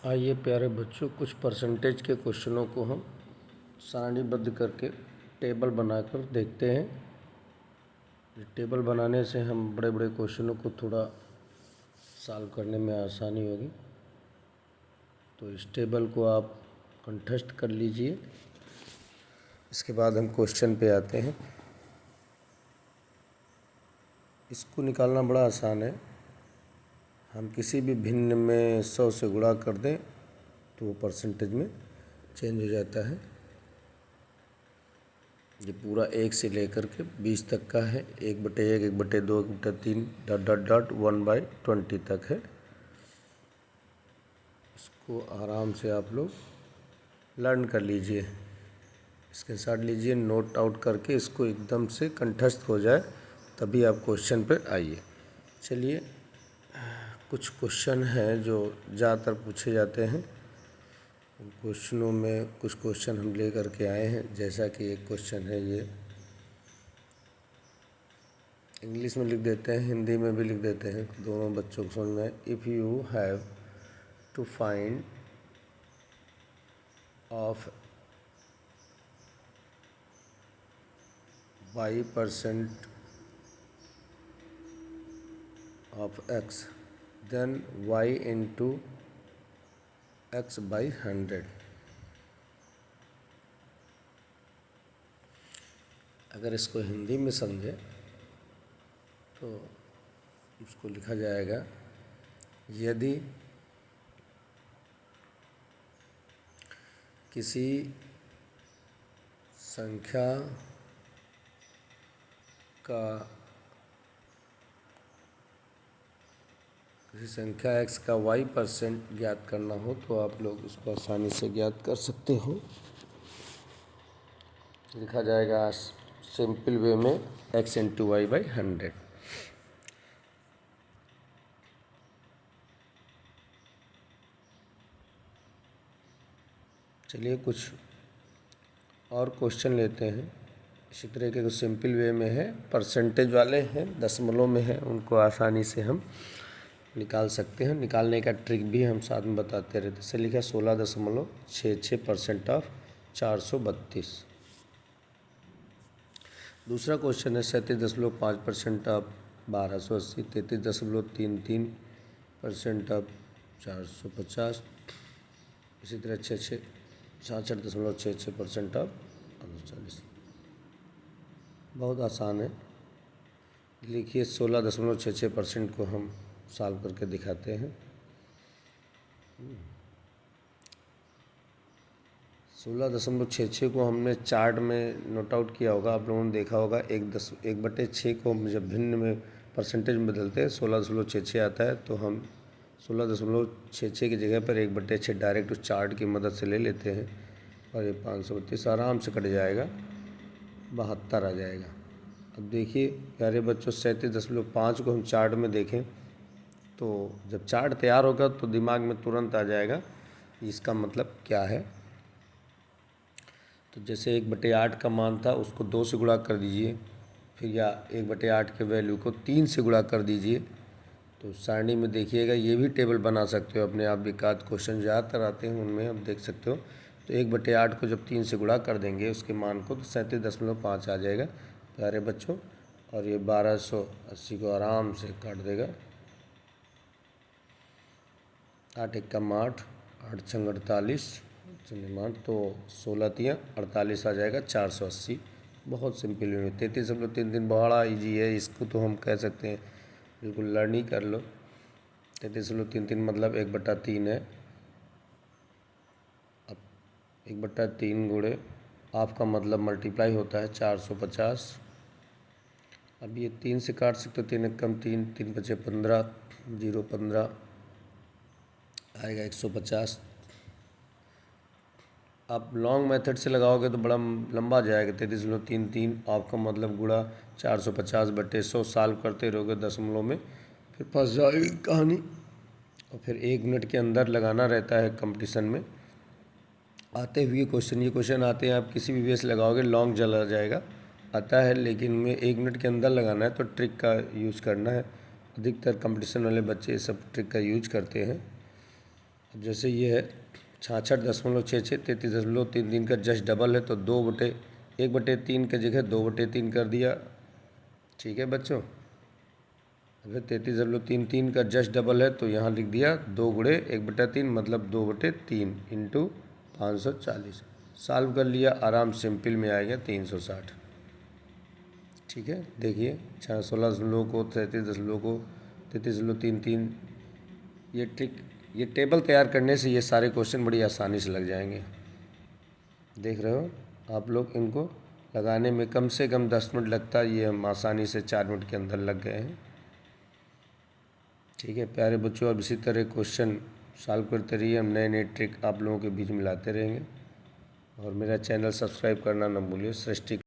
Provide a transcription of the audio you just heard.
आइए प्यारे बच्चों, कुछ परसेंटेज के क्वेश्चनों को हम सारणीबद्ध करके टेबल बनाकर देखते हैं। ये टेबल बनाने से हम बड़े बड़े क्वेश्चनों को थोड़ा सॉल्व करने में आसानी होगी। तो इस टेबल को आप कंठस्थ कर लीजिए। इसके बाद हम क्वेश्चन पे आते हैं। इसको निकालना बड़ा आसान है। हम किसी भी भिन्न में 100 से गुणा कर दें तो वो परसेंटेज में चेंज हो जाता है। ये पूरा 1 से लेकर के 20 तक का है। 1/1, 1/2, 1/3 डॉट डॉट डॉट 1/20 तक है। इसको आराम से आप लोग लर्न कर लीजिए। इसके साथ लीजिए, नोट आउट करके इसको एकदम से कंठस्थ हो जाए तभी आप क्वेश्चन पर आइए। चलिए, कुछ क्वेश्चन हैं जो ज़्यादातर पूछे जाते हैं। उन क्वेश्चनों में कुछ क्वेश्चन हम ले करके आए हैं। जैसा कि एक क्वेश्चन है, ये इंग्लिश में लिख देते हैं, हिंदी में भी लिख देते हैं, दोनों बच्चों को समझ में। If you have to find of y% of x, then y into x by 100। अगर इसको हिंदी में समझे तो इसको लिखा जाएगा, यदि किसी संख्या x का y% ज्ञात करना हो तो आप लोग इसको आसानी से ज्ञात कर सकते हो। लिखा जाएगा सिंपल वे में x into y by 100। चलिए, कुछ और क्वेश्चन लेते हैं। इसी तरह के कुछ सिंपल वे में है, परसेंटेज वाले हैं, दशमलव में है, उनको आसानी से हम निकाल सकते हैं। निकालने का ट्रिक भी हम साथ में बताते रहते हैं। जैसे लिखा 16.66% ऑफ 432। दूसरा क्वेश्चन है 37.5% ऑफ 1280, 33.33% ऑफ 450, इसी तरह 66% ऑफ 240। बहुत आसान है। लिखिए, 16.66% को हम सॉल्व करके दिखाते हैं। 16.66 को हमने चार्ट में नोट आउट किया होगा, आप लोगों ने देखा होगा। 1/6 को हम जब भिन्न में परसेंटेज में बदलते हैं 16.66 आता है, तो हम 16.66 की जगह पर 1/6 डायरेक्ट उस चार्ट की मदद से ले लेते हैं और ये 532 आराम से कट जाएगा, 72 आ जाएगा। अब देखिए प्यारे बच्चों, 37.5 को हम चार्ट में देखें तो जब चार्ट तैयार होगा तो दिमाग में तुरंत आ जाएगा इसका मतलब क्या है। तो जैसे 1/8 का मान था, उसको 2 से गुणा कर दीजिए, फिर या 1/8 के वैल्यू को 3 से गुणा कर दीजिए। तो सारणी में देखिएगा, ये भी टेबल बना सकते हो अपने आप। एक आध क्वेश्चन ज़्यादातर आते हैं, उनमें आप देख सकते हो। तो 1/8 को जब 3 से गुणा कर देंगे उसके मान को, तो 37.5 आ जाएगा प्यारे बच्चों। और ये 1280 को आराम से काट देगा। 8 × 8, 8 × 48, तो 16 × 48 आ जाएगा 480। बहुत सिंपल है। 33.33 बड़ा ईजी है, इसको तो हम कह सकते हैं बिल्कुल लर्न ही कर लो। 33.33 मतलब 1/3 है। अब 1/3 गुणे आपका मतलब मल्टीप्लाई होता है 450। अब ये 3 से काट सकते हो, 3 × 1 = 3, 3 × 5 = 15, 0 15 आएगा 150। आप लॉन्ग मेथड से लगाओगे तो बड़ा लंबा जाएगा। 33.33 आपका मतलब गुणा 450/100 सॉल्व करते रहोगे दशमलव में, फिर फंस जाएगी कहानी। और फिर 1 मिनट के अंदर लगाना रहता है कंपटीशन में आते हुए क्वेश्चन। ये क्वेश्चन आते हैं, आप किसी भी वे से लगाओगे लॉन्ग चला जाएगा, आता है, लेकिन में 1 मिनट के अंदर लगाना है तो ट्रिक का यूज़ करना है। अधिकतर कंपटीशन वाले बच्चे सब ट्रिक का यूज करते हैं। अब जैसे ये है 66.66, 33.33 का जस्ट डबल है, तो 1/3 की जगह 2/3 कर दिया। ठीक है बच्चों, अगर 33.33 का जस्ट डबल है तो यहाँ लिख दिया 2 गुणे 1/3 मतलब 2/3 इंटू 540। सॉल्व कर लिया, आराम सिंपल में आएगा 360। ठीक है, देखिए 16 को 33.33 ये टेबल तैयार करने से ये सारे क्वेश्चन बड़ी आसानी से लग जाएंगे। देख रहे हो आप लोग, इनको लगाने में कम से कम 10 मिनट लगता है, ये हम आसानी से 4 मिनट के अंदर लग गए हैं। ठीक है प्यारे बच्चों, अब इसी तरह क्वेश्चन सॉल्व करते रहिए, हम नए नए ट्रिक आप लोगों के बीच में लाते रहेंगे। और मेरा चैनल सब्सक्राइब करना न भूलिए। सृष्टि